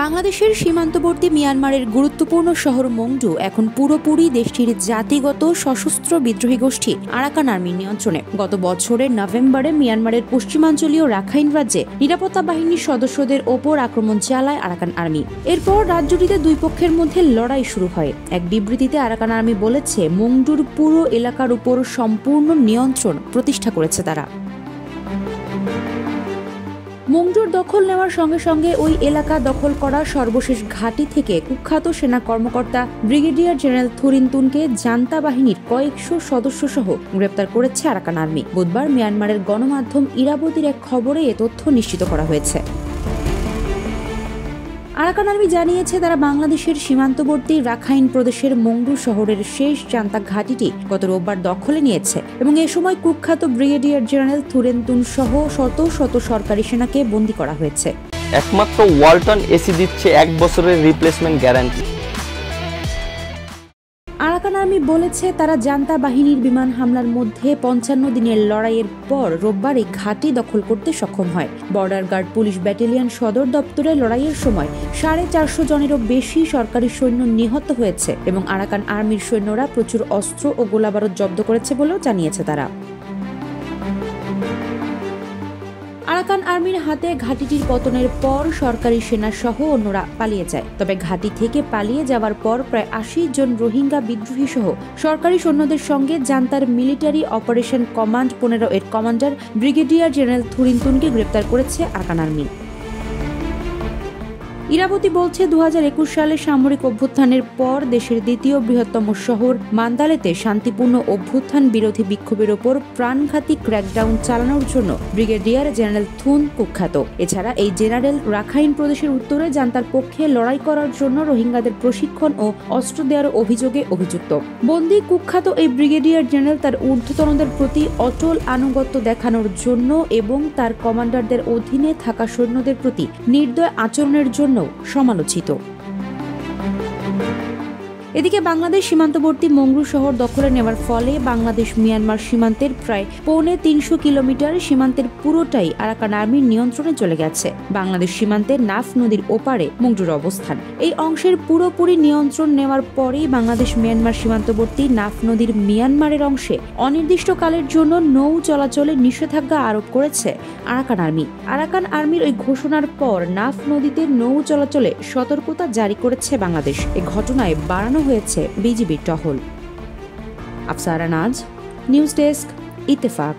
বাংলাদেশের সীমান্তবর্তী মিয়ানমারের গুরুত্বপূর্ণ শহর মংডু এখন পুরোপুরি দেশটির জাতিগত সশস্ত্র বিদ্রোহী গোষ্ঠী আরাকান আর্মির নিয়ন্ত্রণে। গত বছরের নভেম্বরে মিয়ানমারের পশ্চিমাঞ্চলীয় রাখাইন রাজ্যে নিরাপত্তা বাহিনীর সদস্যদের ওপর আক্রমণ চালায় আরাকান আর্মি। এরপর রাজ্যটিতে দুই পক্ষের মধ্যে লড়াই শুরু হয়। এক বিবৃতিতে আরাকান আর্মি বলেছে, মংডুর পুরো এলাকার উপর সম্পূর্ণ নিয়ন্ত্রণ প্রতিষ্ঠা করেছে তারা। মংডুর দখল নেওয়ার সঙ্গে সঙ্গে ওই এলাকা দখল করা সর্বশেষ ঘাঁটি থেকে কুখ্যাত সেনা কর্মকর্তা ব্রিগেডিয়ার জেনারেল থুরিনতুনকে জান্তা বাহিনীর কয়েকশো সদস্য সহ গ্রেপ্তার করেছে আরাকান আর্মি। বুধবার মিয়ানমারের গণমাধ্যম ইরাবতীর এক খবরে এ তথ্য নিশ্চিত করা হয়েছে। আরাকান আর্মি জানিয়েছে, তারা বাংলাদেশের সীমান্তবর্তী রাখাইন প্রদেশের মংডু শহরের শেষ জান্তা ঘাঁটিটি গত রোববার দখলে নিয়েছে এবং এ সময় কুখ্যাত ব্রিগেডিয়ার জেনারেল থুরেনতুন সহ শত শত সরকারি সেনাকে বন্দী করা হয়েছে। একমাত্র ওয়ালটন এসি দিচ্ছে 1 বছরের রিপ্লেসমেন্ট গ্যারান্টি। আরাকান আর্মি বলেছে, তারা জান্তা বাহিনীর বিমান হামলার মধ্যে 55 দিনের লড়াইয়ের পর রোববার এই ঘাঁটি দখল করতে সক্ষম হয়। বর্ডার গার্ড পুলিশ ব্যাটালিয়ন সদর দপ্তরে লড়াইয়ের সময় 450 জনেরও বেশি সরকারি সৈন্য নিহত হয়েছে এবং আরাকান আর্মির সৈন্যরা প্রচুর অস্ত্র ও গোলাবারুদ জব্দ করেছে বলেও জানিয়েছে তারা। আরাকান আর্মির হাতে ঘাঁটিটির পতনের পর সরকারি সেনা সহ অন্যরা পালিয়ে যায়। তবে ঘাঁটি থেকে পালিয়ে যাওয়ার পর প্রায় 80 জন রোহিঙ্গা বিদ্রোহী সহ সরকারি সৈন্যদের সঙ্গে জান্তার মিলিটারি অপারেশন কমান্ড 15 এর কমান্ডার ব্রিগেডিয়ার জেনারেল থুরিনতুনকে গ্রেপ্তার করেছে আরাকান আর্মি। ইরাবতী বলছে, 2021 সালে সামরিক অভ্যুত্থানের পর দেশের দ্বিতীয় বৃহত্তম শহর মান্দালেতে শান্তিপূর্ণ অভ্যুত্থান বিরোধী বিক্ষোভের ওপর প্রাণঘাতী ক্র্যাকডাউন চালানোর জন্য ব্রিগেডিয়ার জেনারেল থুন কুখ্যাত। এছাড়া এই জেনারেল রাখাইন প্রদেশের উত্তরে জান্তার পক্ষে লড়াই করার জন্য রোহিঙ্গাদের প্রশিক্ষণ ও অস্ত্র দেওয়ার অভিযোগে অভিযুক্ত। বন্দী কুখ্যাত এই ব্রিগেডিয়ার জেনারেল তার ঊর্ধ্বতনদের প্রতি অটল আনুগত্য দেখানোর জন্য এবং তার কমান্ডারদের অধীনে থাকা সৈন্যদের প্রতি নির্দয় আচরণের জন্য সমালোচিত। এদিকে বাংলাদেশ সীমান্তবর্তী মংডু শহর দখলে নেওয়ার ফলে বাংলাদেশ মিয়ানমার সীমান্তের প্রায় 350 কিলোমিটার সীমান্তের পুরোটাই আরাকান আর্মির নিয়ন্ত্রণে চলে গেছে। বাংলাদেশ সীমান্তের নাফ নদীর ওপারে মংডুর অবস্থান। এই অংশের পুরোপুরি নিয়ন্ত্রণ নেওয়ার পরেই বাংলাদেশ মিয়ানমার সীমান্তবর্তী নাফ নদীর মিয়ানমারের অংশে অনির্দিষ্টকালের জন্য নৌ চলাচলে নিষেধাজ্ঞা আরোপ করেছে আরাকান আর্মি। আরাকান আর্মির ওই ঘোষণার পর নাফ নদীতে নৌ চলাচলে সতর্কতা জারি করেছে বাংলাদেশ। এ ঘটনায় বাড়ানো হয়েছে বিজিবির টহল। আফসারা নাজ, নিউজ ডেস্ক, ইত্তেফাক।